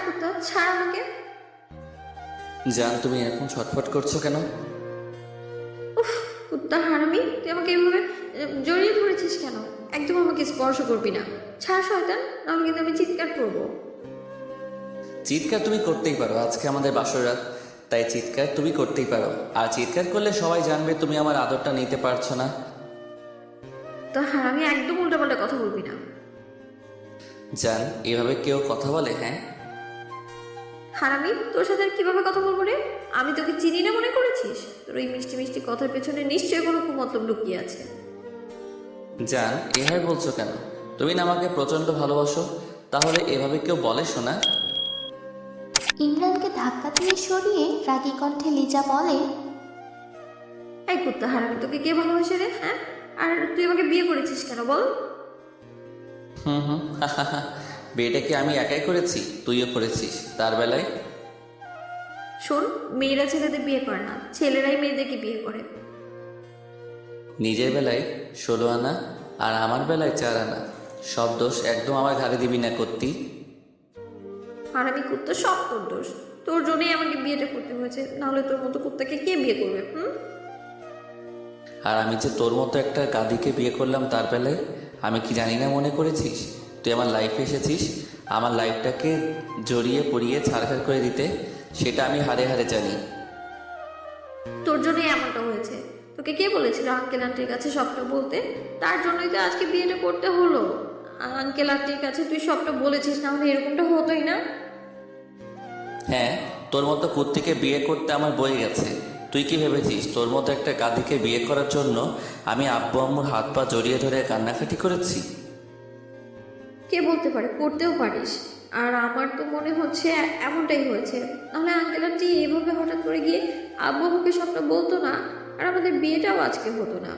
কুত্তা, ছাড় আমাকে। জান, তুমি এখন ছটফট করছো কেন? উফ, কুত্তা হারামি, তুই আমাকে এভাবে জড়িয়ে ধরেছিস কেন? একদম আমাকে স্পর্শ করবি না। ছাড় শয়তান, নাহলে কিন্তু আমি চিৎকার করবো। চিৎকার তুমি করতেই পারো, আজকে আমাদের বাসর রাত, তাই চিৎকার তুমি করতেই পারো। আর চিৎকার করলে সবাই জানবে তুমি আমার আদরটা নিতে পারছো না। তা হারামি, একদম উল্টাপাল্টা কথা বলবি না। জান, এভাবে কেউ কথা বলে? হ্যাঁ, হারামি, তোর সাথে আর কিভাবে কথা বলবো রে? আমি তোকে চিনি না মনে করেছিস? তোর ওই মিষ্টি মিষ্টি কথার পেছনে নিশ্চয়ই কোনো কুমতলব লুকিয়ে আছে। জান এভাবে বলছো কেন? তুমি না আমাকে প্রচণ্ড ভালোবাসো, তাহলে এভাবে কেউ বলে শোনা? ইমরানকে ধাক্কা দিয়ে সরিয়ে রাগী কণ্ঠে লিজা বলে, এই কুত্তা হারামি, তোকে কে ভালোবাসে রে? হ্যাঁ, আর তুই আমাকে বিয়ে করেছিস কেন বল? হুম হুম, বিয়েটা কি আমি একাই করেছি? তুইও করেছিস তার বেলায়? শোন, মেয়েরা ছেলেদের বিয়ে করে না, ছেলেরাই মেয়েদেরকে বিয়ে করে। নিজের বেলায় 16 আনা আর আমার বেলায় 4 আনা, সব দোষ একদম আমার ঘাড়ে দিবি না করতি। হারামি কুত্তা, সব তোর দোষ। তোর জন্যই আমাকে বিয়েটা করতে হয়েছে, নাহলে তোর মতো কুত্তাকে কে বিয়ে করবে? আর আমি যে তোর মতো একটা গাদিকে বিয়ে করলাম তার বেলায় আমি কি জানি না মনে করেছিস? তুই আমার লাইফে এসেছিস আমার লাইফটাকে জড়িয়ে পড়িয়ে ছাড়খাড় করে দিতে, সেটা আমি হাড়ে হাড়ে জানি। তোর জন্যই এমনটা হয়েছে। তোকে কে বলেছিল আঙ্কেল আন্টির কাছে সবটা বলতে? তার জন্যই তো আজকে বিয়েটা করতে হলো। আঙ্কেল আন্টির কাছে তুই সবটা বলেছিস, না হলে এরকমটা হতোই না। হ্যাঁ, তোর মতো কুত্তিকে বিয়ে করতে আমার বয়ে গেছে। তুই কি ভেবেছিস তোর মতো একটা গাদিকে বিয়ে করার জন্য আমি আব্বু আম্মুর হাত পা জড়িয়ে ধরে কান্নাকাটি করেছি? কে বলতে পারে, করতেও পারিস। আর আমার তো মনে হচ্ছে এমনটাই হয়েছে, নাহলে আঙ্কেল আন্টি এভাবে হঠাৎ করে গিয়ে আব্বু আম্মুকে সবটা বলতো না, আর আমাদের বিয়েটাও আজকে হতো না।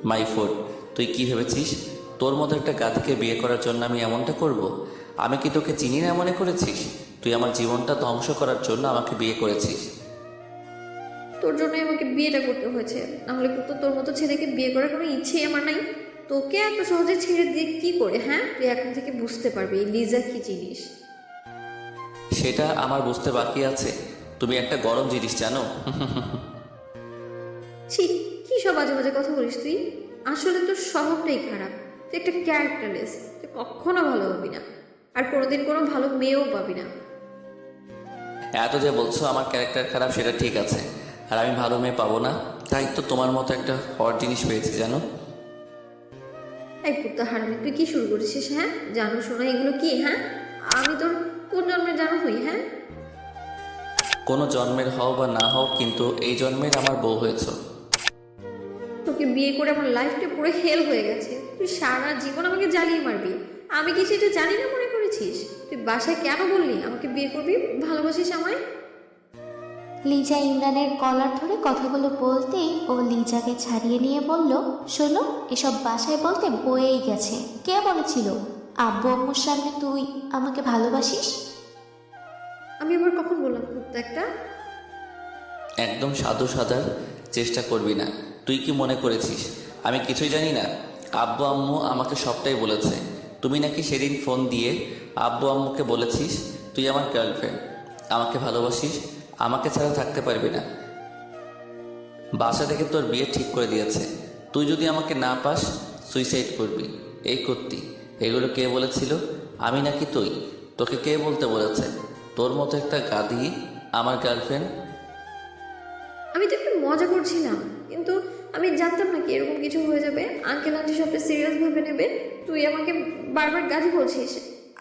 মাই ফুড, তুই কি ভেবেছিস তোর মতো একটা গাদিকে বিয়ে করার জন্য আমি এমনটা করব? আমি কি তোকে চিনি না মনে করেছিস? তুই আমার জীবনটা ধ্বংস করার জন্য আমাকে বিয়ে করেছিস। তোর জন্যই আমাকে বিয়েটা করতে হয়েছে, নাহলে তো তোর মতো ছেলেকে বিয়ে করার কোনো ইচ্ছেই আমার নাই। তোকে এত সহজে ছেড়ে দিয়ে কি করে? হ্যাঁ, তুই এখন থেকে বুঝতে পারবি এই লিজা কি জিনিস। সেটা আমার বুঝতে বাকি আছে। তুমি একটা গরম জিনিস জানো? ছি, কি সব বাজে বাজে কথা বলিস তুই। আসলে তোর স্বভাবটাই খারাপ। তুই একটা ক্যারেক্টারলেস, তুই কখনো ভালো হবি না, আর কোনোদিন কোনো ভালো মেয়েও পাবি না। এত যে বলছো আমার ক্যারেক্টার খারাপ, সেটা ঠিক আছে, আর আমি ভালো মেয়ে পাবো না, তাই তো তোমার মতো একটা হট জিনিস পেয়েছি জানো। এই কুত্তা হারামি, তুই কি শুরু করেছিস? হ্যাঁ, জানো শোনা এগুলো কি? হ্যাঁ, আমি তোর কোন জন্মের জানো হই? হ্যাঁ, কোনো জন্মের হও বা না হও, কিন্তু এই জন্মের আমার বউ হয়েছো। তোকে বিয়ে করে আমার লাইফটা পুরো হেল হয়ে গেছে। তুই সারা জীবন আমাকে জ্বালিয়ে মারবি, আমি কি সেটা জানি না মনে করেছিস? তুই বাসায় কেন বললি আমাকে বিয়ে করবি, ভালোবাসিস আমায়? লিজা ইমরানের কলার ধরে কথাগুলো বলতেই ও লিজাকে ছাড়িয়ে নিয়ে বলল, শোনো, এসব বাসায় বলতে বয়েই গেছে। কে বলেছিল আব্বু আম্মুর সামনে তুই আমাকে ভালোবাসিস? আমি এবার কখন বললাম কুত্তা একটা? একদম সাধু সাজার চেষ্টা করবি না। তুই কি মনে করেছিস আমি কিছুই জানি না? আব্বু আম্মু আমাকে সবটাই বলেছে। তুমি নাকি সেদিন ফোন দিয়ে আব্বু আম্মুকে বলেছিস তুই আমার গার্লফ্রেন্ড, আমাকে ভালোবাসিস, আমাকে ছাড়া থাকতে পারবি না। বাসা থেকে তোর বিয়ে ঠিক করে দিয়েছে। তুই যদি আমাকে না পাস সুইসাইড করবি। এই করতি। এগুলো কে বলেছিল? আমি নাকি তুই? তোকে কে বলতে বলেছে তোর মতো একটা গাধি আমার গার্লফ্রেন্ড? আমি তো একটু মজা করছিলাম, কিন্তু আমি জানতাম না কি এরকম কিছু হয়ে যাবে। আঙ্কেল আন্টি সবটা সিরিয়াস ভাবে নেবে। তুই আমাকে বারবার গাধি বলছিস,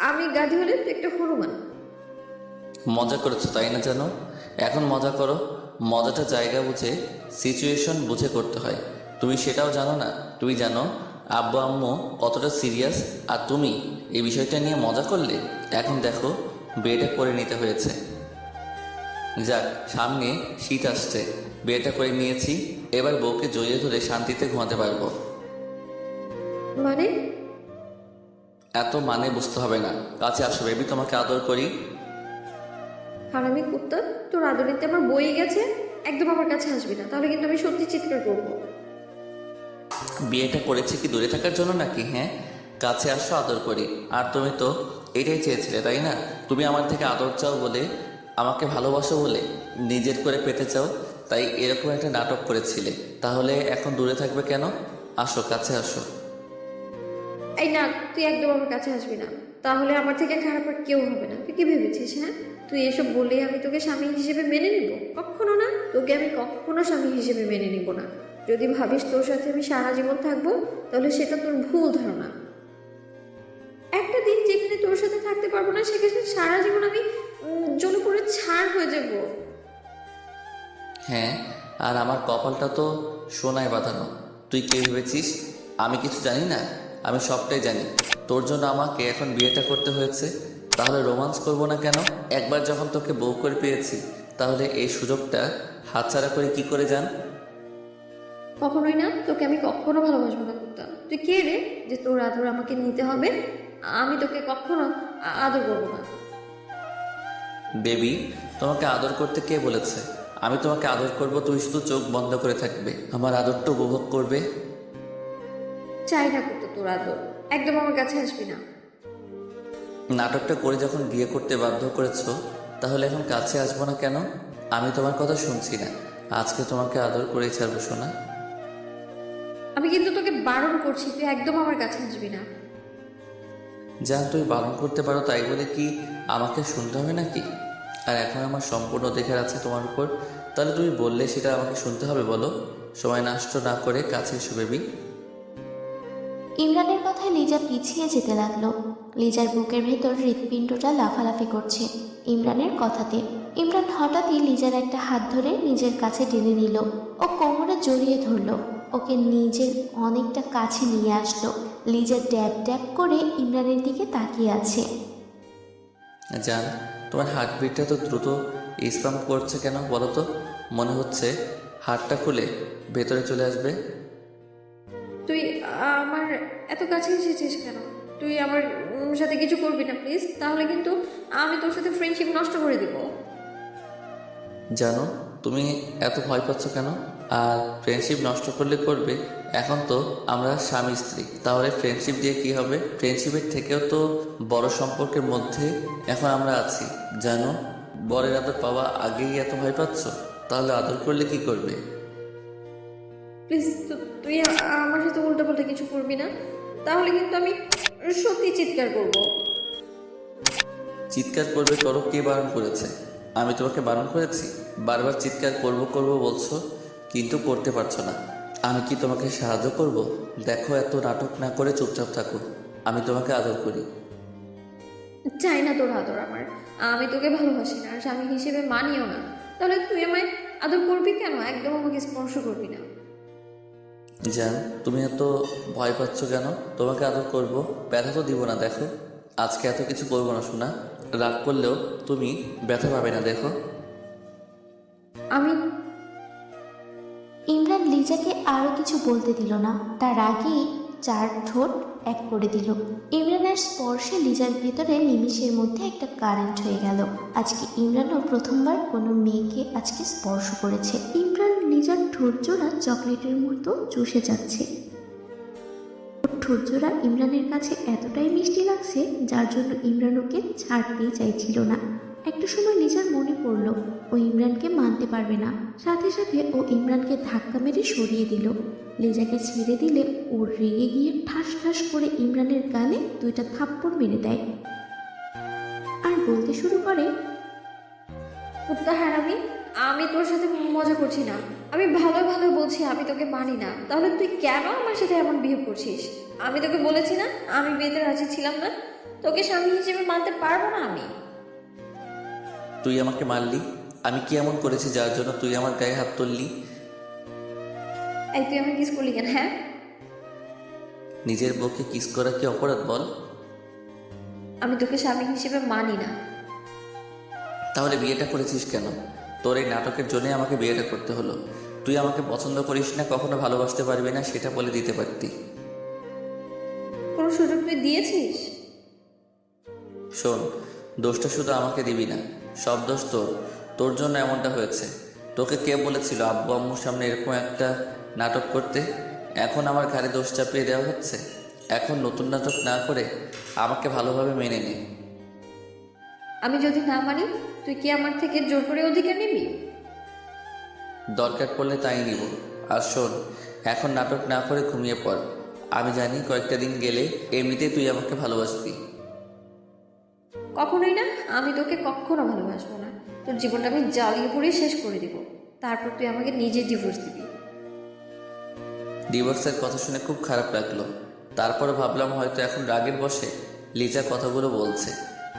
আমি গাধি হলে তুই একটা হনুমান। মজা করেছো তাই না? জানো, এখন মজা করো। মজাটা জায়গা বুঝে সিচুয়েশন বুঝে করতে হয়। তুমি সেটাও জানো না? তুমি জানো আব্বু আম্মু কতটা সিরিয়াস, আর তুমি এই বিষয়টা নিয়ে মজা করলে। এখন দেখো বিয়েটা করে নিতে হয়েছে। যাক, সামনে শীত আসছে, বিয়েটা করে নিয়েছি, এবার বউকে জড়িয়ে ধরে শান্তিতে ঘুমাতে পারবো। মানে? এত মানে বুঝতে হবে না, কাছে আসো বেবি, তোমাকে আদর করি। হারামি কুত্তা, তোর আদরিতে আমার বই গেছে। একদম আমার কাছে আসবি না, তাহলে কিন্তু আমি সত্যি চিৎকার করবো। বিয়েটা করেছি কি দূরে থাকার জন্য নাকি? হ্যাঁ, কাছে আসো, আদর করি। আর তুমি তো এটাই চেয়েছিলে, তাই না? তুমি আমার থেকে আদর চাও বলে, আমাকে ভালোবাসো বলে, নিজের করে পেতে চাও, তাই এরকম একটা নাটক করেছিলে। তাহলে এখন দূরে থাকবে কেন? আসো, কাছে আসো। এই না, তুই একদম আমার কাছে আসবি না। তাহলে আমার থেকে খারাপ আর কেউ হবে না। তুই কি ভেবেছিস? হ্যাঁ, তুই এসব বললেই আমি তোকে স্বামী হিসেবে মেনে নিব? কখনো না, তোকে আমি কখনো স্বামী হিসেবে মেনে নিব না। যদি ভাবিস তোর সাথে আমি সারা জীবন থাকবো, তাহলে সেটা তোর ভুল ধারণা। একটা দিন যেখানে তোর সাথে থাকতে পারবো না, সেখানে সারা জীবন আমি জ্বলে পুড়ে ছাড় হয়ে যাব। হ্যাঁ, আর আমার কপালটা তো সোনায় বাঁধানো। তুই কে ভেবেছিস আমি কিছু জানি না? আমি সবটাই জানি। তোর জন্য আমাকে এখন বিয়েটা করতে হয়েছে। তাহলে রোমান্স করব না কেন? একবার যখন তোকে বউ করে পেয়েছি, তাহলে এই সুযোগটা হাতছাড়া করে কি করে যান? কখনোই না, তোকে আমি কখনো ভালোবাসবো না কুত্তা। তুই কে রে যে তোর আদর আমাকে নিতে হবে? আমি তোকে কখনো আদর করবো না। বেবি, তোমাকে আদর করতে কে বলেছে? আমি তোমাকে আদর করব, তুই শুধু চোখ বন্ধ করে থাকবে, আমার আদরটা উপভোগ করবে। চাই না কুত্তা তোর আদর, একদম আমার কাছে আসবি না। নাটকটা করে যখন বিয়ে করতে বাধ্য করেছো, তাহলে এখন কাছে আসবো না কেন? আমি তোমার কথা শুনছি না। আজকে তোমাকে আদর করেই ছাড়বো, শোনা। আমি কিন্তু তোকে বারণ করছি, তুই একদম আমার কাছে আসবি না। যা তুমি বারণ করতে পারো তাই বলে কি আমাকে শুনতে হবে নাকি? আর এখন আমার সম্পূর্ণ অধিকার আছে তোমার উপর। তাহলে তুমি বললে সেটা আমাকে শুনতে হবে, বলো। সময় নষ্ট না করে কাছে এসো বেবি। ইমরানের কথায় লিজা পিছিয়ে যেতে লাগলো। লিজার বুকের ভেতর হৃৎপিণ্ডটা লাফালাফি করছে ইমরানের কথাতে। ইমরান হঠাৎই লিজার একটা হাত ধরে নিজের কাছে টেনে নিল ও কোমরে জড়িয়ে ধরলো। ওকে নিজের অনেকটা কাছে নিয়ে আসলো। লিজা ড্যাব ড্যাব করে ইমরানের দিকে তাকিয়ে আছে। জান, তোমার হার্টবিটটা তো দ্রুত স্পাম্প করছে কেন বলো তো? মনে হচ্ছে হার্টটা খুলে ভেতরে চলে আসবে। তুই আমার এত কাছে এসেছিস কেন? তুই আমার সাথে কিছু করবি না প্লিজ, তাহলে কিন্তু আমি তোর সাথে ফ্রেন্ডশিপ নষ্ট করে দিব। জানো, তুমি এত ভয় পাচ্ছ কেন? আর ফ্রেন্ডশিপ নষ্ট করলে করবে। এখন তো আমরা স্বামী স্ত্রী, তাহলে ফ্রেন্ডশিপ দিয়ে কি হবে? ফ্রেন্ডশিপের থেকেও তো বড় সম্পর্কের মধ্যে এখন আমরা আছি। জানো, বরের আদর পাওয়া আগেই এত ভয় পাচ্ছ, তাহলে আদর করলে কি করবে? প্লিজ, তুই আমার সাথে উল্টাপাল্টা কিছু করবি না, তাহলে কিন্তু আমি সত্যি চিৎকার করব। চিৎকার করবে করো, কে বারণ করেছে? আমি তোমাকে বারণ করেছি? বারবার চিৎকার করব করব বলছো, কিন্তু করতে পারছো না। আমি কি তোমাকে সাহায্য করব? দেখো, এত নাটক না করে চুপচাপ থাকো। আমি তোমাকে আদর করি। চাই না তোর আদর আমার। আমি তোকে ভালোবাসি না, আর স্বামী হিসেবে মানিও না। তাহলে তুই আমায় আদর করবি কেন? একদম আমাকে স্পর্শ করবি না। জান, তুমি এত ভয় পাচ্ছ কেন? তোমাকে আদর করব, ব্যথা তো দিব না। দেখো, আজকে এত কিছু করবো না শোনা। রাগ করলেও তুমি ব্যথা পাবে না, দেখো। আমি ইমরান লিজাকে আরও কিছু বলতে দিল না, তার আগেই চার ঠোঁট এক করে দিল। ইমরানের স্পর্শে লিজার ভেতরে নিমিষের মধ্যে একটা কারেন্ট হয়ে গেল। আজকে ইমরানও প্রথমবার কোনো মেয়েকে আজকে স্পর্শ করেছে। ইমরান লিজার ঠোঁটজোড়া চকলেটের মতো চুষে যাচ্ছে। ওর ঠোঁটজোড়া ইমরানের কাছে এতটাই মিষ্টি লাগছে, যার জন্য ইমরান ওকে ছাড়তেই চাইছিল না। একটা সময় লিজার মনে পড়ল ও ইমরানকে মানতে পারবে না। সাথে সাথে ও ইমরানকে ধাক্কা মেরে সরিয়ে দিল। লিজাকে ছেড়ে দিলে ও রেগে গিয়ে ঠাস ঠাস করে ইমরানের গালে দুইটা থাপ্পড় মেরে দেয় আর বলতে শুরু করে, কুত্তা হারামি, আমি তোর সাথে মজা করছি না। আমি ভালো ভালো বলছি আমি তোকে মানি না। তাহলে তুই কেন আমার সাথে এমন বিহেভ করছিস? আমি তোকে বলেছি না আমি বিয়েতে রাজি ছিলাম না? তোকে স্বামী হিসেবে মানতে পারবো না আমি। তুই আমাকে মারলি? আমি কি এমন করেছি যার জন্য তুই আমার গায়ে হাত তুললি? এই তুই আমাকে কিস করলি কেন? হ্যাঁ, নিজের বউকে কিস করা কি অপরাধ বল? আমি তোকে স্বামী হিসেবে মানি না। তাহলে বিয়েটা করেছিস কেন? তোর এই নাটকের জন্যই আমাকে বিয়েটা করতে হলো। তুই আমাকে পছন্দ করিস না, কখনো ভালোবাসতে পারবি না, সেটা বলে দিতে পারতি। কোনো সুযোগ তুই দিয়েছিস? শোন, দোষটা শুধু আমাকে দিবি না, সব দোষ তোর। তোর জন্য এমনটা হয়েছে। তোকে কে বলেছিল আব্বু আম্মুর সামনে এরকম একটা নাটক করতে? এখন আমার ঘাড়ে দোষ চাপিয়ে দেওয়া হচ্ছে। এখন নতুন নাটক না করে আমাকে ভালোভাবে মেনে নে। আমি যদি না মানি, তুই কি আমার থেকে জোর করে অধিকার নিবি? দরকার পড়লে তাই নিব। আর শোন, এখন নাটক না করে ঘুমিয়ে পড়। আমি জানি কয়েকটা দিন গেলে এমনিতেই তুই আমাকে ভালোবাসবি। কখনোই না, আমি তোকে কখনো ভালোবাসবো না। তোর জীবনটা আমি জ্বালিয়ে পুড়িয়ে শেষ করে দিব, তারপর তুই আমাকে নিজে ডিভোর্স দিবি। ডিভোর্সের কথা শুনে খুব খারাপ লাগলো। তারপরে ভাবলাম হয়তো এখন রাগের বশে লিজা কথাগুলো বলছে।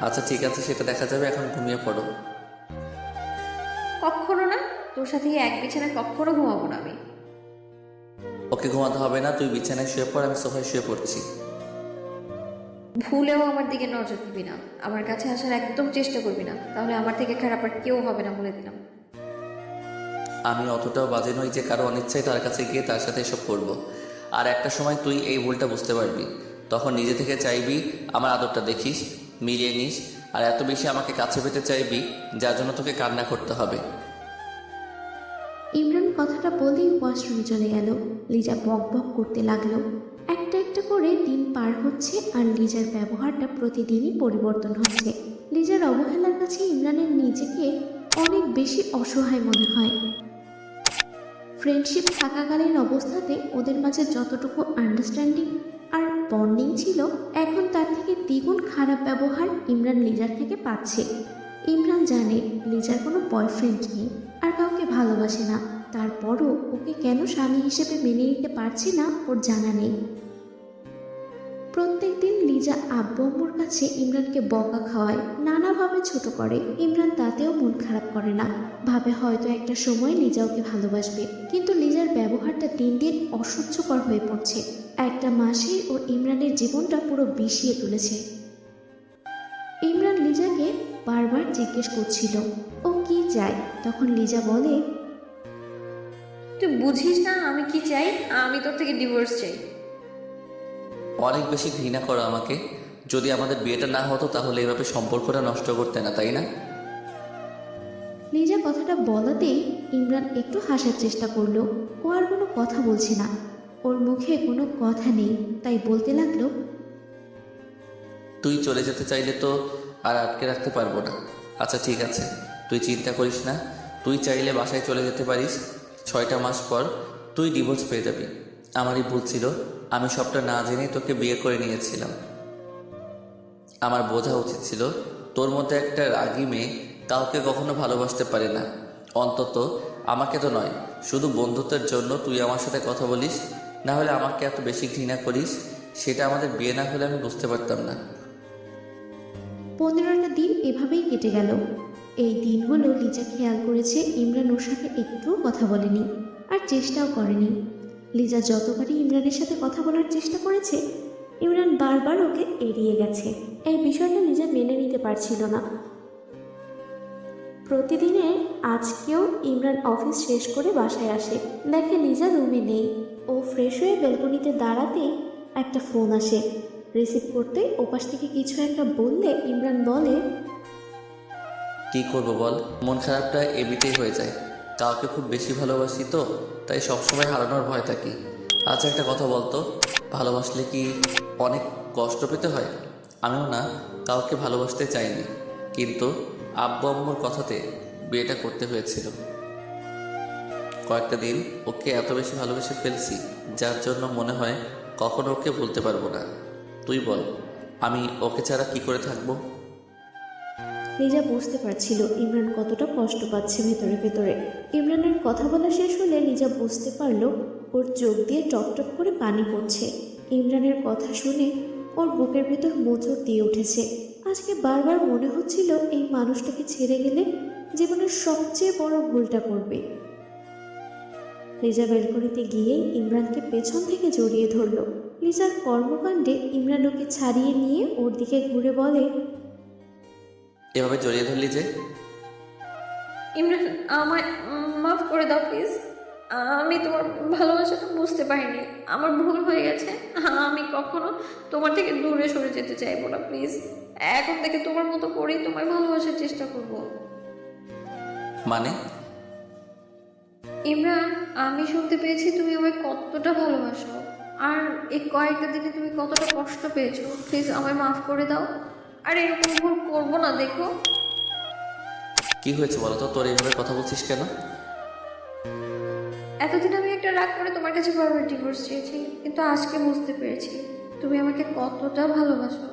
আচ্ছা ঠিক আছে, সেটা দেখা যাবে, এখন ঘুমিয়ে পড়ো। কখনো না, তোর সাথে এক বিছানায় কখনো ঘুমাবো না আমি। ওকে ঘুমাতে হবে না, তুই বিছানায় শুয়ে পড়, আমি সোফায় শুয়ে পড়ছি। ভুলেও আমার দিকে নজর দিবি না, আমার কাছে আসার একদম চেষ্টা করবি না, তাহলে আমার থেকে খারাপ আর কেউ হবে না, বলে দিলাম। আমি অতটাও বাজে নই যে কারো অনিচ্ছায় তার কাছে গিয়ে তার সাথে এসব করব। আর একটা সময় তুই এই ভুলটা বুঝতে পারবি, তখন নিজে থেকে চাইবি আমার আদরটা দেখিস, মিলিয়ে নিস, আর এত বেশি আমাকে কাছে পেতে চাইবি যার জন্য তোকে কান্না করতে হবে। ইমরান কথাটা বলেই ওয়াশরুমে চলে গেল। লিজা বক বক করতে লাগলো। একটা একটা করে দিন পার হচ্ছে আর লিজার ব্যবহারটা প্রতিদিনই পরিবর্তন হচ্ছে। লিজার অবহেলার কাছে ইমরানের নিজেকে অনেক বেশি অসহায় মনে হয়। ফ্রেন্ডশিপ থাকাকালীন অবস্থাতে ওদের মাঝে যতটুকু আন্ডারস্ট্যান্ডিং আর বন্ডিং ছিল, এখন তার থেকে দ্বিগুণ খারাপ ব্যবহার ইমরান লিজার থেকে পাচ্ছে। ইমরান জানে লিজার কোনো বয়ফ্রেন্ড নেই আর কাউকে ভালোবাসে না, তারপরও ওকে কেন স্বামী হিসেবে মেনে নিতে পারছে না ওর জানা নেই। প্রত্যেকদিন লিজা আব্বু আম্মুর কাছে ইমরানকে বকা খাওয়ায়, নানাভাবে ছোট করে। ইমরান তাতেও মন খারাপ করে না, ভাবে হয়তো একটা সময় লিজা ওকে ভালোবাসবে। কিন্তু লিজার ব্যবহারটা দিন দিন অসহ্যকর হয়ে পড়ছে। একটা মাসেই ও ইমরানের জীবনটা পুরো বিষিয়ে তুলেছে। ইমরান লিজাকে বারবার জিজ্ঞেস করছিল ও কি চায়, তখন লিজা বলে, তুই বুঝিস না আমি কি চাই? আমি তোর থেকে ডিভোর্স চাই। অনেক বেশি ঘৃণা করো আমাকে। যদি আমাদের বিয়েটা না হতো তাহলে এভাবে সম্পর্কটা নষ্ট করতে না, তাই না? লিজা কথাটা বলাতেই ইমরান একটু হাসার চেষ্টা করলো। ও আর কোনো কথা বলছে না, ওর মুখে কোনো কথা নেই, তাই বলতে লাগলো, তুই চলে যেতে চাইলে তো আর আটকে রাখতে পারবো না। আচ্ছা ঠিক আছে, তুই চিন্তা করিস না, তুই চাইলে বাসায় চলে যেতে পারিস। 6টা মাস পর তুই ডিভোর্স পেয়ে যাবি। আমারই ভুল ছিল, আমি সবটা না জেনে তোকে বিয়ে করে নিয়েছিলাম। আমার বোঝা উচিত ছিল তোর মধ্যে একটা রাগী মেয়ে কাউকে কখনো ভালোবাসতে পারে না। অন্তত আমাকে তো নয়, শুধু বন্ধুত্বের জন্য তুই আমার সাথে কথা বলিস, না হলে আমাকে এত বেশি ঘৃণা করিস। সেটা আমাদের বিয়ে না হলে আমি বুঝতে পারতাম না। 15টা দিন এভাবেই কেটে গেল। এই দিনগুলো লিজা খেয়াল করেছে ইমরান ওর সাথে একটুও কথা বলেনি আর চেষ্টাও করেনি। লিজা যতবারই ইমরানের সাথে কথা বলার চেষ্টা করেছে, ইমরান বারবার ওকে এড়িয়ে গেছে। এই বিষয়টা লিজা মেনে নিতে পারছিল না। প্রতিদিনে আজকেও ইমরান অফিস শেষ করে বাসায় আসে, দেখে লিজা রুমে নেই। ও ফ্রেশ হয়ে ব্যালকনিতে দাঁড়াতেই একটা ফোন আসে। রিসিভ করতে ওপাশ থেকে কিছু একটা বললে ইমরান বলে, কি করবো বল, মন খারাপটা এমনিতেই হয়ে যায়। কাউকে খুব বেশি ভালোবাসি তো, তাই সবসময় হারানোর ভয় থাকি। আচ্ছা একটা কথা বলতো, ভালোবাসলে কি অনেক কষ্ট পেতে হয়? আমিও না কাউকে ভালোবাসতে চাইনি, কিন্তু আব্বু আম্মুর কথাতে বিয়েটা করতে হয়েছিল। কয়েকটা দিন ওকে এত বেশি ভালোবেসে ফেলছি, যার জন্য মনে হয় কখনো ওকে ভুলতে পারবো না। তুই বল, আমি ওকে ছাড়া কি করে থাকবো? লিজা বুঝতে পারছিল ইমরান কতটা কষ্ট পাচ্ছে ভেতরে ভেতরে। ইমরানের কথা বলা শেষ হলে লিজা বুঝতে পারলো ওর চোখ দিয়ে টপটপ করে পানি পড়ছে। ইমরানের কথা শুনে ওর বুকের ভেতর মোচড় দিয়ে উঠেছে। আজকে বারবার মনে হচ্ছিল এই মানুষটাকে ছেড়ে গেলে জীবনের সবচেয়ে বড় ভুলটা করবে। লিজা বেলকনিতে গিয়েই ইমরানকে পেছন থেকে জড়িয়ে ধরল। লিজার কর্মকাণ্ডে ইমরান ওকে ছাড়িয়ে নিয়ে ওর দিকে ঘুরে বলে, এভাবে জড়িয়ে ধরলি যে? ইমরান, আমায় মাফ করে দাও প্লিজ। আমি তোমার ভালোবাসাটা বুঝতে পারিনি, আমার ভুল হয়ে গেছে। আমি কখনো তোমার থেকে দূরে সরে যেতে চাইবো না, প্লিজ। এখন থেকে তোমার মতো করেই তোমায় ভালোবাসার চেষ্টা করব। মানে? ইমরান, আমি শুনতে পেয়েছি তুমি আমায় কতটা ভালোবাসো। আর এই কয়েকটা দিনে তুমি কতটা কষ্ট পেয়েছো, প্লিজ আমায় মাফ করে দাও। আর এরকম ভুল করবো না, দেখো। কি হয়েছে বলো তো, তোর এইভাবে কথা বলছিস কেন? এতদিন আমি একটা রাগ করে তোমার কাছে বারবার ডিভোর্স চেয়েছি, কিন্তু আজকে বুঝতে পেরেছি তুমি আমাকে কতটা ভালোবাসো।